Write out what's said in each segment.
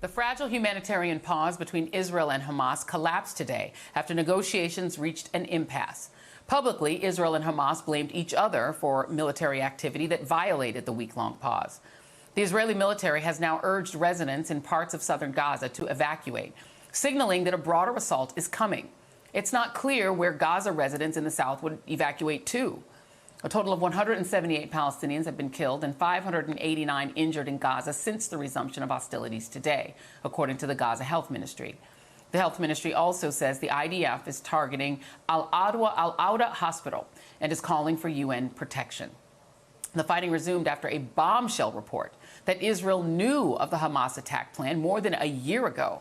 The fragile humanitarian pause between Israel and Hamas collapsed today after negotiations reached an impasse. Publicly, Israel and Hamas blamed each other for military activity that violated the week-long pause. The Israeli military has now urged residents in parts of southern Gaza to evacuate, signaling that a broader assault is coming. It's not clear where Gaza residents in the south would evacuate to. A total of 178 Palestinians have been killed and 589 injured in Gaza since the resumption of hostilities today, according to the Gaza Health Ministry. The health ministry also says the IDF is targeting Al-Awda Hospital and is calling for UN protection. The fighting resumed after a bombshell report that Israel knew of the Hamas attack plan more than a year ago.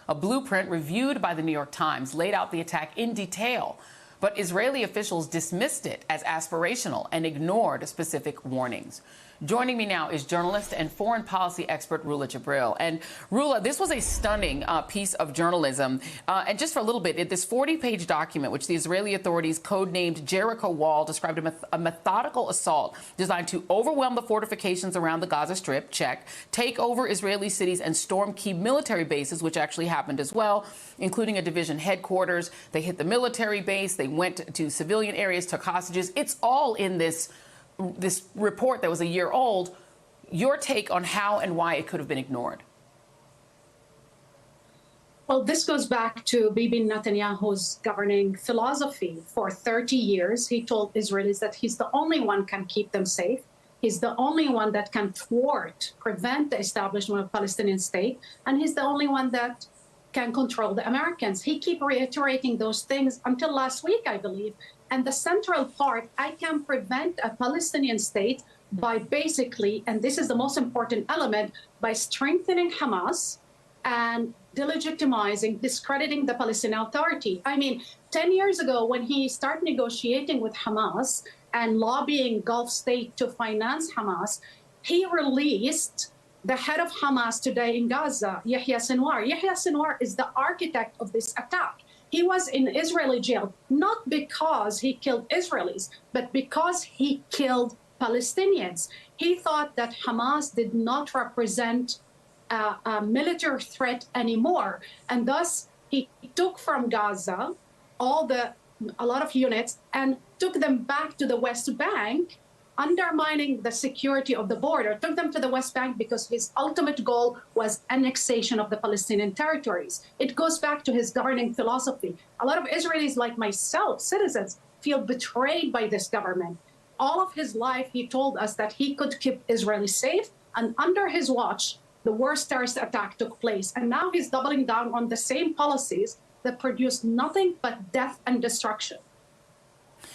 A blueprint reviewed by the New York Times laid out the attack in detail, but Israeli officials dismissed it as aspirational and ignored specific warnings. Joining me now is journalist and foreign policy expert Roula Jibril. And Roula, this was a stunning piece of journalism. And just for a little bit, this 40-page document, which the Israeli authorities codenamed Jericho Wall, described a methodical assault designed to overwhelm the fortifications around the Gaza Strip, check, take over Israeli cities and storm key military bases, which actually happened as well, including a division headquarters. They hit the military base. They went to civilian areas, took hostages. It's all in this report that was a year old. Your take on how and why it could have been ignored? Well, this goes back to Bibi Netanyahu's governing philosophy. For 30 years, he told Israelis that he's the only one can keep them safe. He's the only one that can prevent the establishment of a Palestinian state, and he's the only one that can control the Americans. He keep reiterating those things until last week, I believe. And the central part, I can prevent a Palestinian state by basically, and this is the most important element, by strengthening Hamas and delegitimizing, discrediting the Palestinian Authority. I mean, 10 years ago, when he started negotiating with Hamas and lobbying Gulf state to finance Hamas, he released the head of Hamas today in Gaza, Yahya Sinwar. Yahya Sinwar is the architect of this attack. He was in Israeli jail, not because he killed Israelis, but because he killed Palestinians. He thought that Hamas did not represent a military threat anymore. And thus, he took from Gaza a lot of units and took them back to the West Bank, undermining the security of the border, took them to the West Bank because his ultimate goal was annexation of the Palestinian territories. It goes back to his governing philosophy. A lot of Israelis like myself, citizens, feel betrayed by this government. All of his life, he told us that he could keep Israelis safe, and under his watch, the worst terrorist attack took place. And now he's doubling down on the same policies that produce nothing but death and destruction.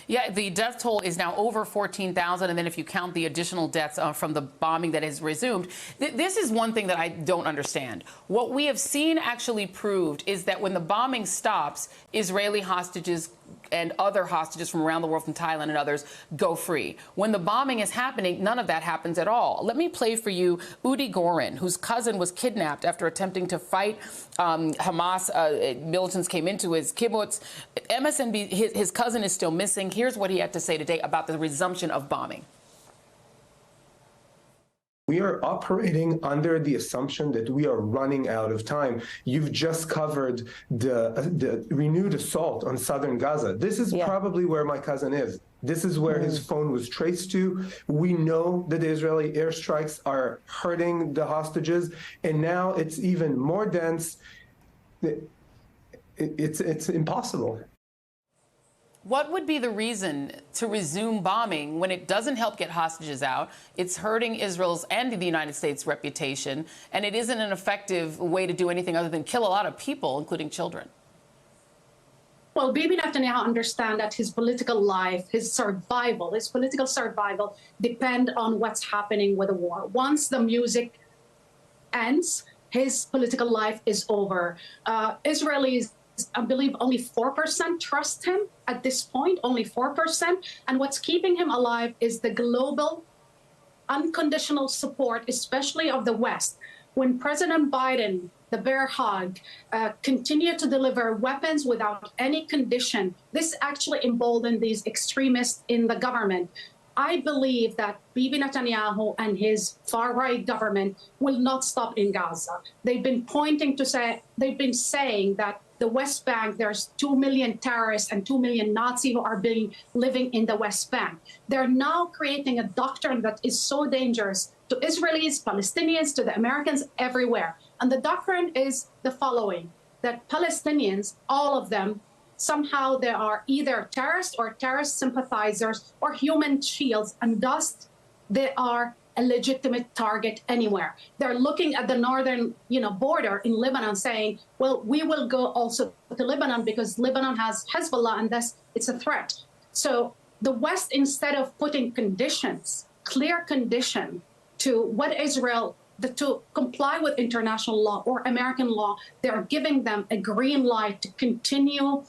Yeah, the death toll is now over 14,000, and then if you count the additional deaths from the bombing that has resumed, this is one thing that I don't understand. What we have seen actually proved is that when the bombing stops, Israeli hostages and other hostages from around the world, from Thailand and others, go free. When the bombing is happening, none of that happens at all. Let me play for you Udi Goren, whose cousin was kidnapped after attempting to fight Hamas. Militants came into his kibbutz. MSNB, his cousin is still missing. Here's what he had to say today about the resumption of bombing. We are operating under the assumption that we are running out of time. You've just covered the renewed assault on southern Gaza. This is probably where my cousin is. This is where his phone was traced to. We know that the Israeli airstrikes are hurting the hostages, and now it's even more dense. It's impossible. What would be the reason to resume bombing when it doesn't help get hostages out? It's hurting Israel's and the United States' reputation, and it isn't an effective way to do anything other than kill a lot of people, including children. Well, Bibi Netanyahu understands that his political life, his political survival depend on what's happening with the war. Once the music ends, his political life is over. Israelis, I believe, only 4% trust him at this point, only 4%. And what's keeping him alive is the global unconditional support, especially of the West. When President Biden, the bear hug, continued to deliver weapons without any condition, this actually emboldened these extremists in the government. I believe that Bibi Netanyahu and his far-right government will not stop in Gaza. They've been saying that the West Bank, there's 2 million terrorists and 2 million Nazis who are living in the West Bank. They're now creating a doctrine that is so dangerous to Israelis, Palestinians, to the Americans, everywhere. And the doctrine is the following, that Palestinians, all of them, somehow they are either terrorists or terrorist sympathizers or human shields, and thus they are a legitimate target anywhere. They're looking at the northern, border in Lebanon saying, well, we will go also to Lebanon because Lebanon has Hezbollah and thus it's a threat. So the West, instead of putting conditions, clear condition to what Israel, to comply with international law or American law, they're giving them a green light to continue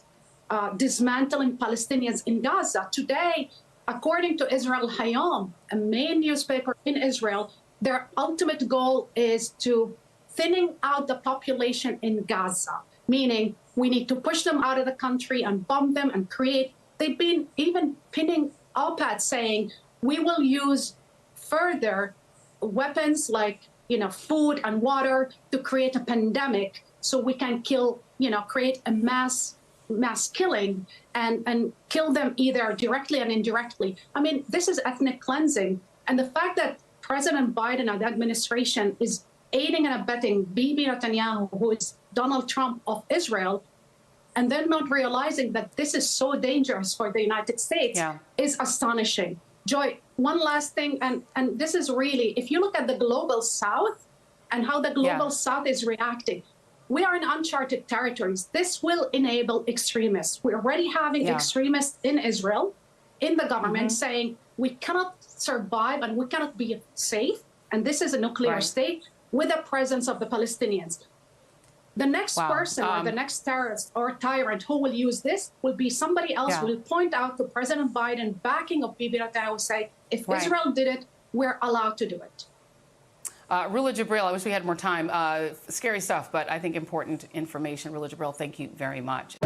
dismantling Palestinians in Gaza. Today, according to Israel Hayom, a main newspaper in Israel, their ultimate goal is to thinning out the population in Gaza, meaning we need to push them out of the country and bomb them and create. They've been even pinning op-eds saying we will use further weapons like food and water to create a pandemic so we can kill, create a mass killing and kill them either directly and indirectly. I mean, this is ethnic cleansing. And the fact that President Biden and the administration is aiding and abetting Bibi Netanyahu, who is Donald Trump of Israel, and then not realizing that this is so dangerous for the United States is astonishing. Joy, one last thing, and this is really, if you look at the global South and how the global South is reacting, we are in uncharted territories. This will enable extremists. We're already having extremists in Israel, in the government, saying we cannot survive and we cannot be safe, and this is a nuclear state, with the presence of the Palestinians. The next person or the next terrorist or tyrant who will use this will be somebody else who will point out to President Biden, backing of Bibi Netanyahu, say, if Israel did it, we're allowed to do it. Roula Jibril, I wish we had more time. Scary stuff, but I think important information. Roula Jibril, thank you very much.